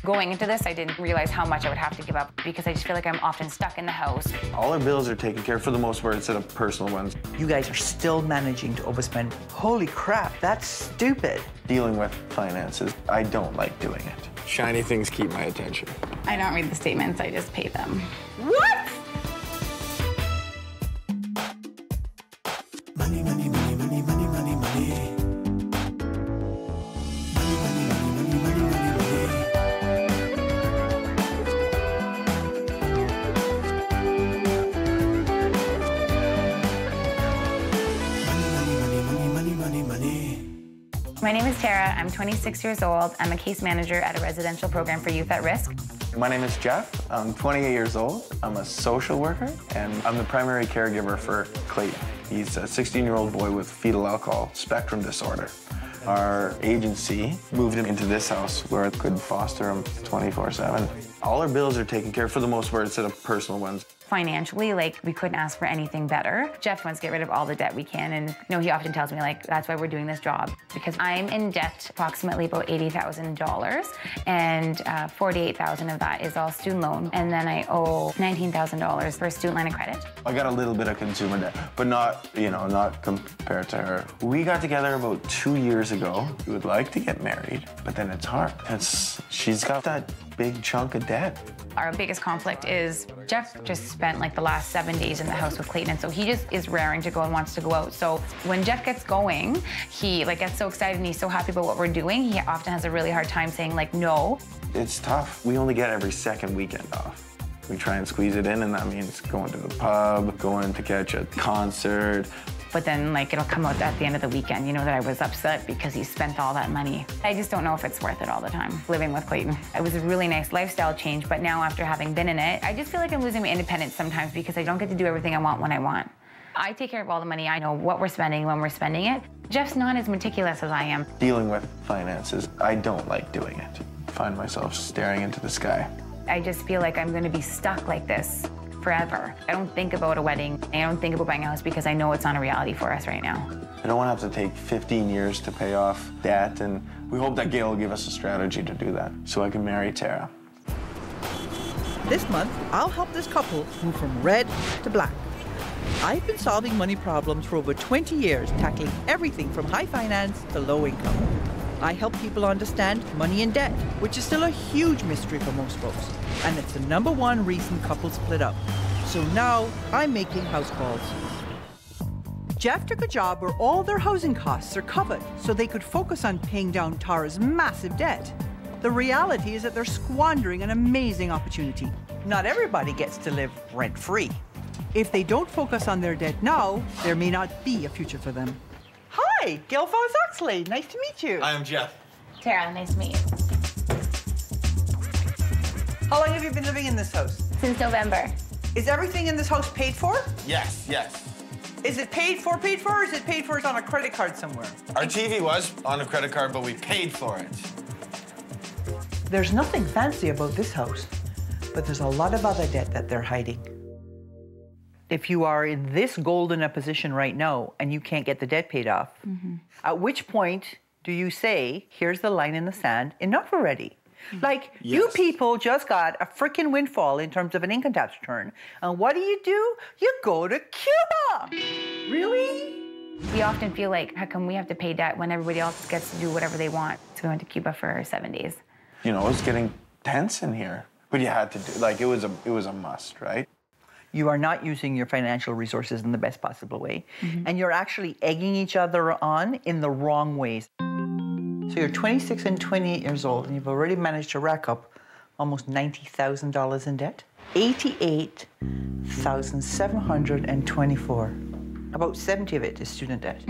Going into this, I didn't realize how much I would have to give up because I just feel like I'm often stuck in the house. All our bills are taken care of for the most part instead of personal ones. You guys are still managing to overspend. Holy crap, that's stupid. Dealing with finances, I don't like doing it. Shiny things keep my attention. I don't read the statements, I just pay them. What? Money, money, money, money, money, money, money. My name is Tara. I'm 26 years old. I'm a case manager at a residential program for youth at risk. My name is Jeff. I'm 28 years old. I'm a social worker, and I'm the primary caregiver for Clayton. He's a 16-year-old boy with fetal alcohol spectrum disorder. Our agency moved him into this house where it could foster him 24/7. All our bills are taken care of for the most part instead of personal ones. Financially, like, we couldn't ask for anything better. Jeff wants to get rid of all the debt we can, and he often tells me, like, that's why we're doing this job, because I'm in debt approximately about $80,000, and $48,000 of that is all student loan, and then I owe $19,000 for a student line of credit. I got a little bit of consumer debt, but not, not compared to her. We got together about 2 years ago. We would like to get married, but then it's hard. She's got that big chunk of debt. Our biggest conflict is Jeff just spent like the last 7 days in the house with Clayton, and so he just is raring to go and wants to go out. So when Jeff gets going, he gets so excited and he's so happy about what we're doing. He often has a really hard time saying no. It's tough. We only get every second weekend off. We try and squeeze it in, and that means going to the pub, going to catch a concert. But then it'll come out at the end of the weekend, that I was upset because he spent all that money. I just don't know if it's worth it all the time, living with Clayton. It was a really nice lifestyle change, but now after having been in it, I just feel like I'm losing my independence sometimes because I don't get to do everything I want when I want. I take care of all the money. I know what we're spending when we're spending it. Jeff's not as meticulous as I am. Dealing with finances, I don't like doing it. I find myself staring into the sky. I just feel like I'm gonna be stuck like this forever. I don't think about a wedding. I don't think about buying a house because I know it's not a reality for us right now. I don't want to have to take 15 years to pay off debt, and we hope that Gail will give us a strategy to do that so I can marry Tara. This month, I'll help this couple move from red to black. I've been solving money problems for over 20 years, tackling everything from high finance to low income. I help people understand money and debt, which is still a huge mystery for most folks. And it's the #1 reason couples split up. So now I'm making house calls. Jeff took a job where all their housing costs are covered so they could focus on paying down Tara's massive debt. The reality is that they're squandering an amazing opportunity. Not everybody gets to live rent-free. If they don't focus on their debt now, there may not be a future for them. Hi, Gail Oxley. Nice to meet you. I am Jeff. Tara, nice to meet you. How long have you been living in this house? Since November. Is everything in this house paid for? Yes, yes. Is it paid for, or is it paid for on a credit card somewhere? Our TV was on a credit card, but we paid for it. There's nothing fancy about this house, but there's a lot of other debt that they're hiding. If you are in this golden a position right now and you can't get the debt paid off, at which point do you say, here's the line in the sand, enough already? Like, yes. You people just got a freaking windfall in terms of an income tax return. And what do? You go to Cuba. Really? We often feel like, how come we have to pay debt when everybody else gets to do whatever they want? So we went to Cuba for 7 days. It was getting tense in here. But you had to do, it was a must, right? You are not using your financial resources in the best possible way. And you're actually egging each other on in the wrong ways. So you're 26 and 28 years old, and you've already managed to rack up almost $90,000 in debt. $88,724. About 70 of it is student debt.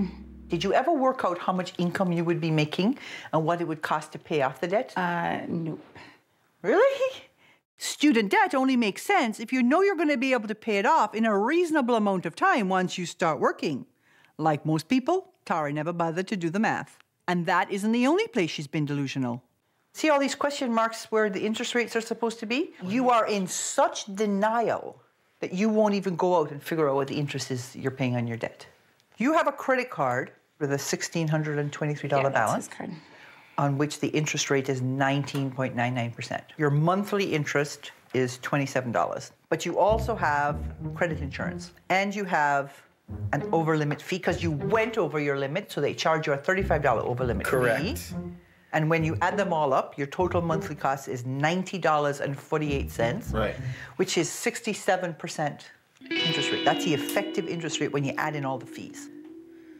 Did you ever work out how much income you would be making and what it would cost to pay off the debt? Nope. Really? Student debt only makes sense if you know you're going to be able to pay it off in a reasonable amount of time once you start working. Like most people, Tara never bothered to do the math. And that isn't the only place she's been delusional. See all these question marks where the interest rates are supposed to be? You are in such denial that you won't even go out and figure out what the interest is you're paying on your debt. You have a credit card with a $1,623 balance. That's his card. on which the interest rate is 19.99%. Your monthly interest is $27. But you also have credit insurance, and you have an over-limit fee because you went over your limit, so they charge you a $35 over-limit fee. And when you add them all up, your total monthly cost is $90.48, Right. which is 67% interest rate. That's the effective interest rate when you add in all the fees.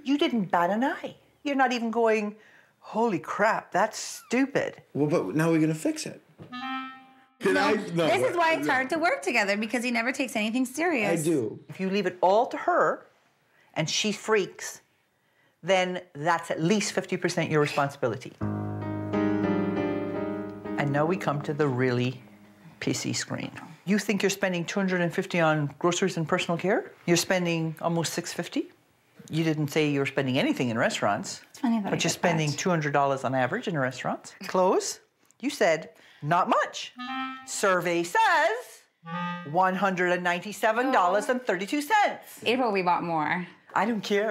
You didn't bat an eye. You're not even going, holy crap, that's stupid. Well, but now we're gonna fix it. This is why it's hard to work together, because he never takes anything serious. I do. If you leave it all to her and she freaks, then that's at least 50% your responsibility. And now we come to the really pissy screen. You think you're spending $250 on groceries and personal care? You're spending almost $650. You didn't say you were spending anything in restaurants, It's funny that but you're spending $200 on average in restaurants. Clothes, you said not much. Survey says $197.32. April, we bought more. I don't care.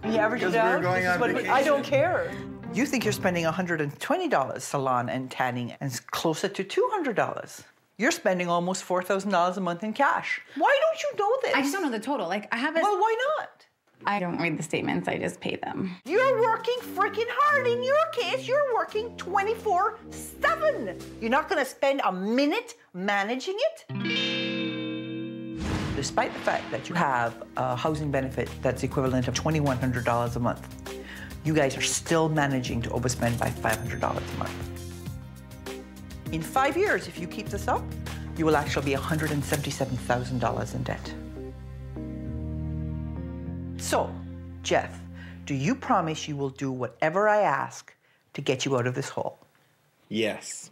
The average is Because we're out. going This is on what I don't vacation. care. You think you're spending $120 salon and tanning, and it's closer to $200. You're spending almost $4,000 a month in cash. Why don't you know this? I just don't know the total. Like, I have a... Well, why not? I don't read the statements, I just pay them. You're working freaking hard. In your case, you're working 24/7. You're not going to spend a minute managing it? Despite the fact that you have a housing benefit that's equivalent of $2,100 a month, you guys are still managing to overspend by $500 a month. In 5 years, if you keep this up, you will actually be $177,000 in debt. So, Jeff, do you promise you will do whatever I ask to get you out of this hole? Yes.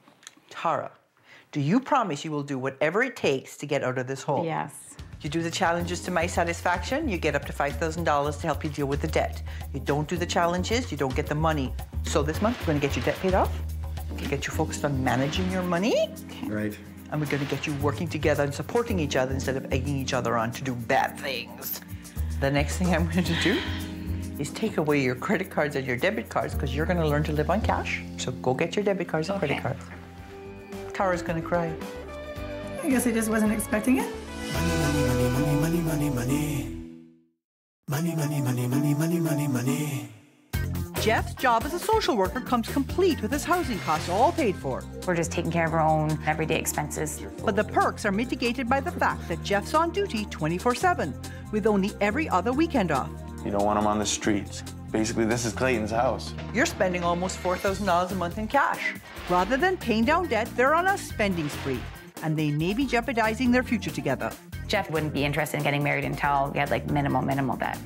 Tara, do you promise you will do whatever it takes to get out of this hole? Yes. You do the challenges to my satisfaction, you get up to $5,000 to help you deal with the debt. You don't do the challenges, you don't get the money. So this month, we're gonna get your debt paid off, to get you focused on managing your money, Right. and we're gonna get you working together and supporting each other instead of egging each other on to do bad things. The next thing I'm going to do is take away your credit cards and your debit cards, because you're going to learn to live on cash. So go get your debit cards and credit cards. Tara's going to cry. I guess I just wasn't expecting it. Money, money, money, money, money, money, money. Money, money, money, money, money, money, money. Jeff's job as a social worker comes complete with his housing costs all paid for. We're just taking care of our own everyday expenses. But the perks are mitigated by the fact that Jeff's on duty 24/7, with only every other weekend off. You don't want them on the streets. Basically, this is Clayton's house. You're spending almost $4,000 a month in cash. Rather than paying down debt, they're on a spending spree, and they may be jeopardizing their future together. Jeff wouldn't be interested in getting married until we had like minimal debt.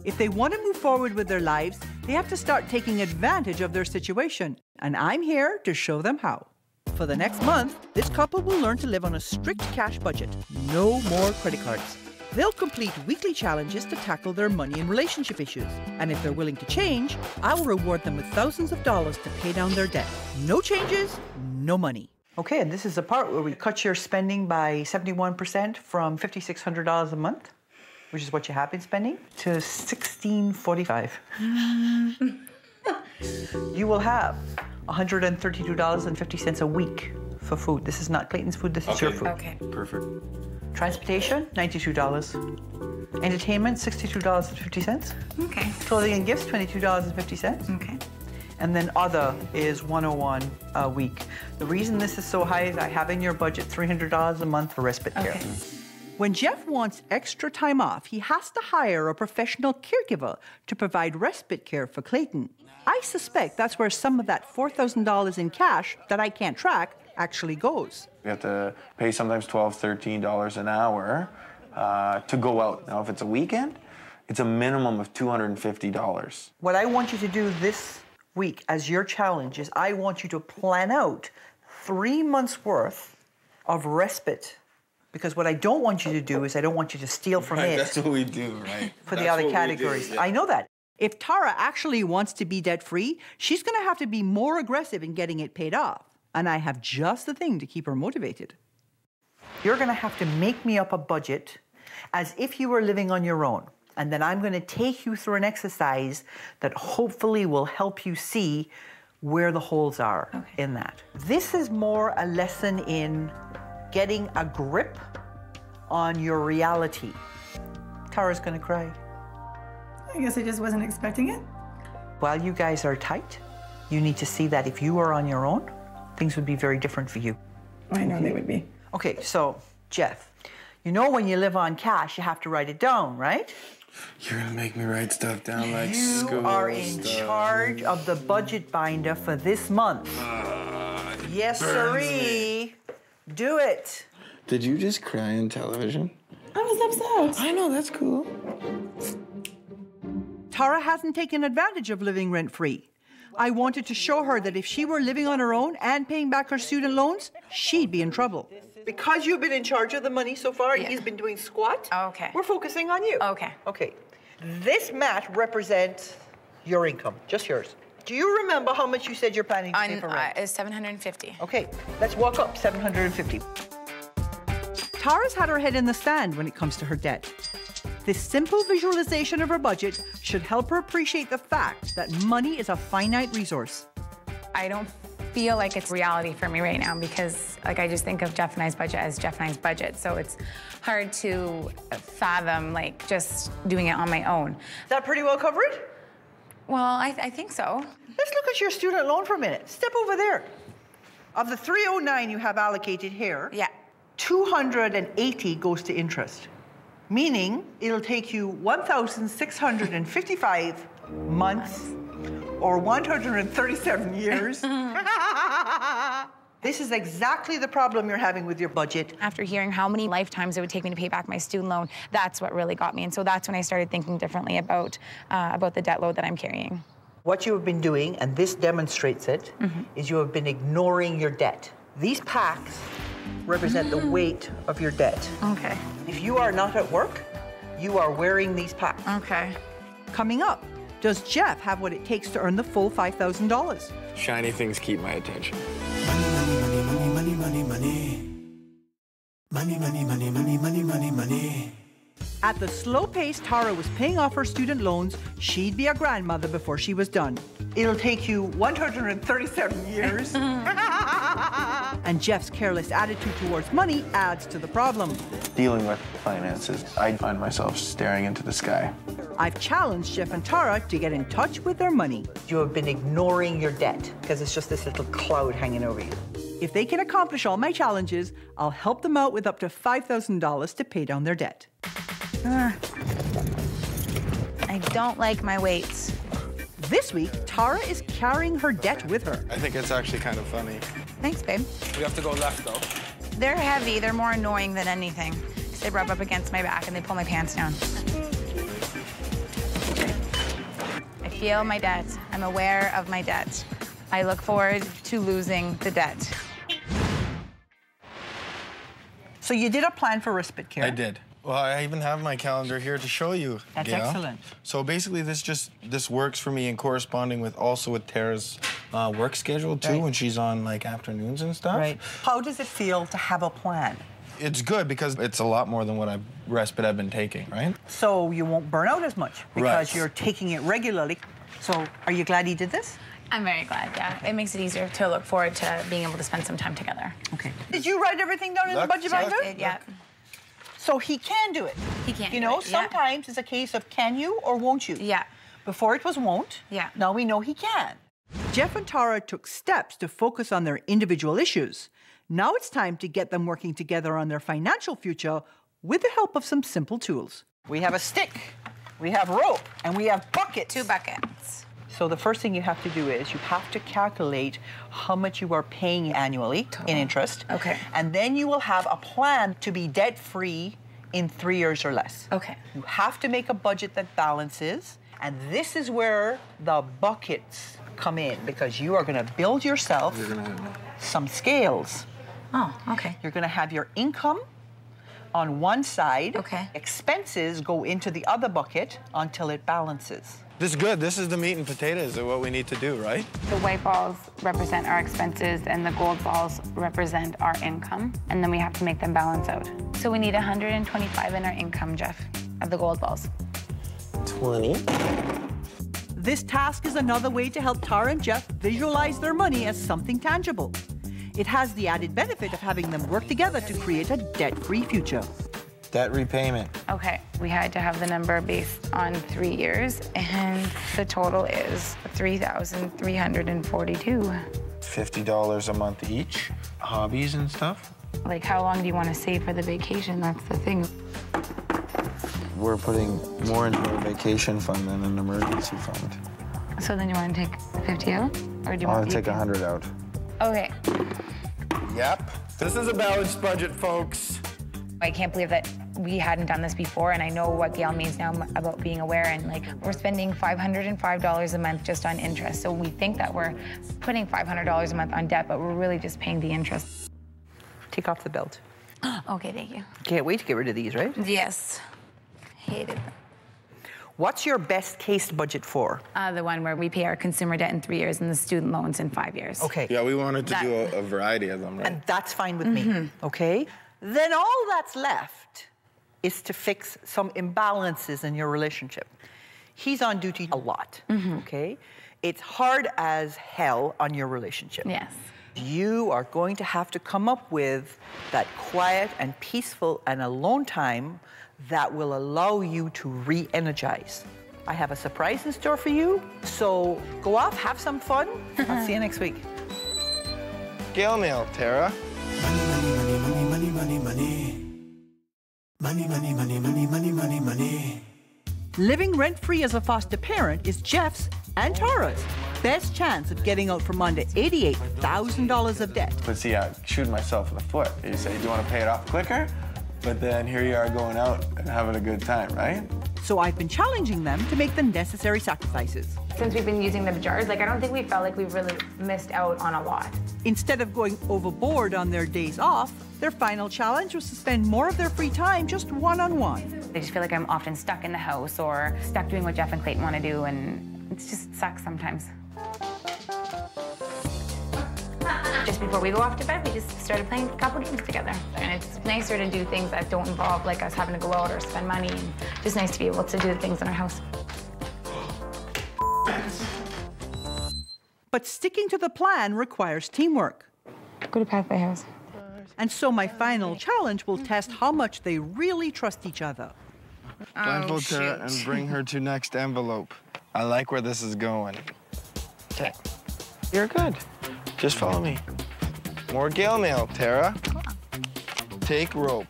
If they want to move forward with their lives, they have to start taking advantage of their situation. And I'm here to show them how. For the next month, this couple will learn to live on a strict cash budget. No more credit cards. They'll complete weekly challenges to tackle their money and relationship issues. And if they're willing to change, I will reward them with thousands of dollars to pay down their debt. No changes, no money. Okay, and this is the part where we cut your spending by 71% from $5,600 a month, which is what you have been spending, to $1,645. You will have $132.50 a week for food. This is not Clayton's food, this is your food. Okay. Perfect. Transportation, $92. Entertainment, $62.50. Okay. Clothing and gifts, $22.50. Okay. And then other is $101 a week. The reason this is so high is I have in your budget $300 a month for respite care. Okay. When Jeff wants extra time off, he has to hire a professional caregiver to provide respite care for Clayton. I suspect that's where some of that $4,000 in cash that I can't track actually goes. We have to pay sometimes $12, $13 an hour to go out. Now, if it's a weekend, it's a minimum of $250. What I want you to do this week as your challenge is I want you to plan out 3 months worth of respite. Because what I don't want you to do is I don't want you to steal from it That's what we do, right? for the other categories. I know that. If Tara actually wants to be debt-free, she's going to have to be more aggressive in getting it paid off. And I have just the thing to keep her motivated. You're going to have to make me up a budget as if you were living on your own. And then I'm going to take you through an exercise that hopefully will help you see where the holes are in that. This is more a lesson in getting a grip on your reality. Tara's gonna cry. I guess I just wasn't expecting it. While you guys are tight, you need to see that if you were on your own, things would be very different for you. I know they would be. Okay, so Jeff, you know when you live on cash, you have to write it down, right? You're gonna make me write stuff down like school You are in stuff. charge of the budget binder for this month. Yes, sirree. Do it. Did you just cry on television? I was upset. I know, that's cool. Tara hasn't taken advantage of living rent-free. I wanted to show her that if she were living on her own and paying back her student loans, she'd be in trouble. Because you've been in charge of the money so far, and he's been doing squat, Okay. we're focusing on you. Okay. Okay. This mat represents your income, just yours. Do you remember how much you said you're planning to pay for rent? It's $750. Okay, let's walk up, $750. Tara's had her head in the sand when it comes to her debt. This simple visualization of her budget should help her appreciate the fact that money is a finite resource. I don't feel like it's reality for me right now because I just think of Jeff and I's budget as Jeff and I's budget. So it's hard to fathom just doing it on my own. Is that pretty well covered? Well, I think so. Let's look at your student loan for a minute. Step over there. Of the 309 you have allocated here, Yeah. 280 goes to interest, meaning it'll take you 1,655 months or 137 years. This is exactly the problem you're having with your budget. After hearing how many lifetimes it would take me to pay back my student loan, that's what really got me. And so that's when I started thinking differently about the debt load that I'm carrying. What you have been doing, and this demonstrates it, is you have been ignoring your debt. These packs represent the weight of your debt. Okay. If you are not at work, you are wearing these packs. Okay. Coming up, does Jeff have what it takes to earn the full $5,000? Shiny things keep my attention. Money, money, money, money. Money, money, money, money, money, money, money. At the slow pace Tara was paying off her student loans, she'd be a grandmother before she was done. It'll take you 137 years. And Jeff's careless attitude towards money adds to the problem. Dealing with finances, I find myself staring into the sky. I've challenged Jeff and Tara to get in touch with their money. You have been ignoring your debt because it's just this little cloud hanging over you. If they can accomplish all my challenges, I'll help them out with up to $5,000 to pay down their debt. I don't like my weights. This week, Tara is carrying her debt with her. I think it's actually kind of funny. Thanks, babe. We have to go left, though. They're heavy. They're more annoying than anything. They rub up against my back and they pull my pants down. I feel my debt. I'm aware of my debt. I look forward to losing the debt. So you did a plan for respite care. I did. Well, I even have my calendar here to show you, That's Gail. excellent. So basically, this works for me in corresponding with Tara's work schedule too, Right. when she's on afternoons and stuff. Right. How does it feel to have a plan? It's good because it's a lot more than what respite I've been taking, right? So you won't burn out as much because Right. you're taking it regularly. So are you glad you did this? I'm very glad, yeah. It makes it easier to look forward to being able to spend some time together. Okay. Did you write everything down in the Look, budget look. binder? Yeah. So he can do it. He can You do know, it, yeah. sometimes it's a case of can you or won't you? Yeah. Before it was won't. Yeah. Now we know he can. Jeff and Tara took steps to focus on their individual issues. Now it's time to get them working together on their financial future with the help of some simple tools. We have a stick, we have rope, and we have buckets. 2 buckets. So the first thing you have to do is you have to calculate how much you are paying annually in interest. Okay. And then you will have a plan to be debt-free in 3 years or less. Okay. You have to make a budget that balances, and this is where the buckets come in because you are going to build yourself some scales. Oh, okay. You're going to have your income on one side. Okay. Expenses go into the other bucket until it balances. This is good. This is the meat and potatoes of what we need to do, right? The white balls represent our expenses and the gold balls represent our income. And then we have to make them balance out. So we need 125 in our income, Jeff, of the gold balls. 20. This task is another way to help Tara and Jeff visualize their money as something tangible. It has the added benefit of having them work together to create a debt-free future. Debt repayment. Okay, we had to have the number based on 3 years, and the total is $3,342. $50 a month each. Hobbies and stuff. Like, how long do you want to save for the vacation? That's the thing. We're putting more into a vacation fund than an emergency fund. So then you want to take 50 out? Or do you I want want to take 100 out. Okay. Yep. This is a balanced budget, folks. I can't believe that we hadn't done this before, and I know what Gail means now about being aware, and like, we're spending $505 a month just on interest. So we think that we're putting $500 a month on debt, but we're really just paying the interest. Take off the belt. Okay, thank you. Can't wait to get rid of these, right? Yes. Hated them. What's your best case budget for? The one where we pay our consumer debt in 3 years and the student loans in 5 years. Okay. Yeah, we wanted to do a variety of them, right? And that's fine with me, okay? Then all that's left is to fix some imbalances in your relationship. He's on duty a lot, okay? It's hard as hell on your relationship. Yes. You are going to have to come up with that quiet and peaceful and alone time that will allow you to re-energize. I have a surprise in store for you, so go off, have some fun. I'll see you next week. Gail mail, Tara. Money, money, money, money. Money, money, money, money, money, money, money. Living rent-free as a foster parent is Jeff's and Tara's best chance of getting out from under $88,000 of debt. But see, I shoot myself in the foot. You say, do you want to pay it off quicker? But then here you are going out and having a good time, right? So I've been challenging them to make the necessary sacrifices. Since we've been using the jars, like, I don't think we felt like we've really missed out on a lot. Instead of going overboard on their days off, their final challenge was to spend more of their free time just one-on-one. I just feel like I'm often stuck in the house or stuck doing what Jeff and Clayton want to do, and it just sucks sometimes. Just before we go off to bed, we just started playing a couple games together. And it's nicer to do things that don't involve like us having to go out or spend money. And just nice to be able to do things in our house. But sticking to the plan requires teamwork. Go to Pathway House. And so my final challenge will test how much they really trust each other. Blindfold Tara and bring her to next envelope. I like where this is going. Okay. You're good. Just follow me. More Gail mail, Tara. Take rope.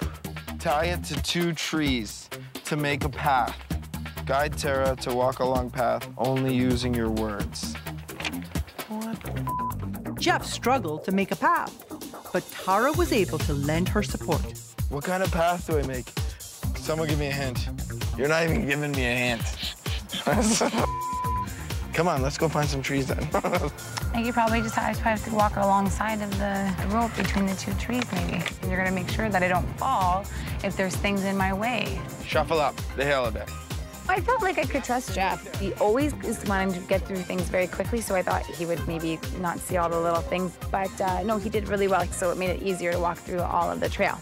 Tie it to 2 trees to make a path. Guide Tara to walk along path only using your words. Jeff struggled to make a path, but Tara was able to lend her support. What kind of path do I make? Someone give me a hint. You're not even giving me a hint. Come on, let's go find some trees then. I think you probably just have to walk alongside of the rope between the 2 trees, maybe. And you're gonna make sure that I don't fall if there's things in my way. Shuffle up the hill a bit. I felt like I could trust Jeff. He always is wanting to get through things very quickly, so I thought he would maybe not see all the little things. But no, he did really well, so it made it easier to walk through all of the trail.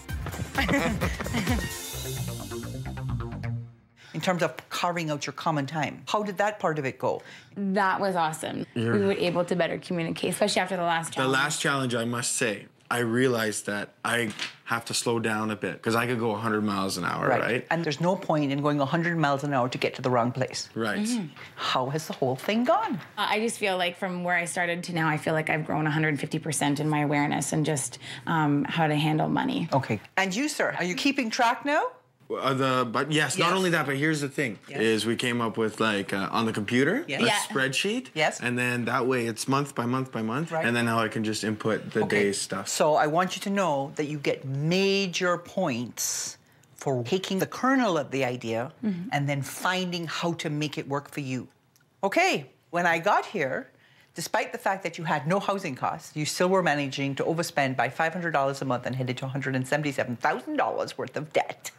In terms of carving out your common time, how did that part of it go? That was awesome. We were able to better communicate, especially after the last challenge. The last challenge, I must say, I realized that I have to slow down a bit because I could go 100 miles an hour, right? And there's no point in going 100 miles an hour to get to the wrong place. Right. How has the whole thing gone? I just feel like from where I started to now, I feel like I've grown 150% in my awareness and just how to handle money. Okay. And you, sir, are you keeping track now? But yes, not only that, but here's the thing, is we came up with like on the computer, a spreadsheet. Yes. And then that way it's month by month by month. Right. And then now I can just input the day's stuff. So I want you to know that you get major points for taking the kernel of the idea and then finding how to make it work for you. Okay, when I got here, despite the fact that you had no housing costs, you still were managing to overspend by $500 a month and headed to $177,000 worth of debt.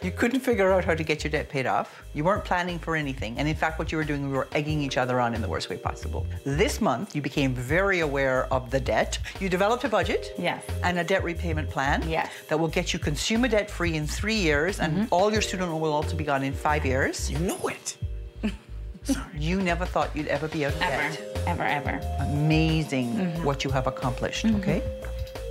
You couldn't figure out how to get your debt paid off. You weren't planning for anything. And in fact, what you were doing, we were egging each other on in the worst way possible. This month, you became very aware of the debt. You developed a budget. Yes. And a debt repayment plan. Yes. That will get you consumer debt free in 3 years, and all your student loan will also be gone in 5 years. You know it. You never thought you'd ever be out of debt. Ever. Amazing what you have accomplished, okay?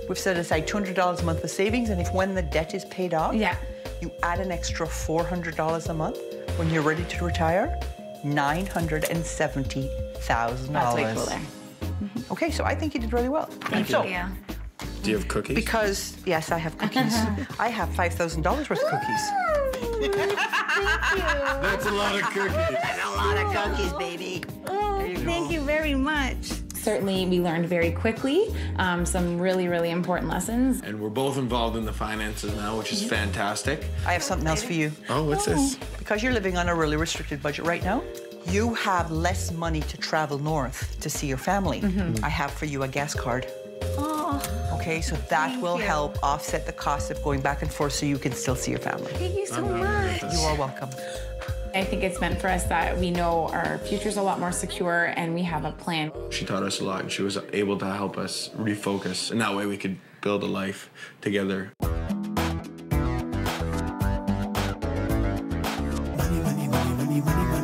We've set aside $200 a month for savings, and if when the debt is paid off, you add an extra $400 a month, when you're ready to retire, $970,000. That's way cooler. Okay, so I think you did really well. Thank you. Yeah. Do you have cookies? Because, yes, I have cookies. I have $5,000 worth of cookies. That's a lot of cookies. That's a lot of cookies, baby. Thank you very much. Certainly, we learned very quickly some really, really important lessons. And we're both involved in the finances now, which is fantastic. I have something else for you. Oh, what's this? Because you're living on a really restricted budget right now, you have less money to travel north to see your family. I have for you a gas card. Okay, so that will help offset the cost of going back and forth so you can still see your family. Thank you so much. You are welcome. I think it's meant for us that we know our future's a lot more secure and we have a plan. She taught us a lot, and she was able to help us refocus. And that way we could build a life together. Money, money, money, money, money, money.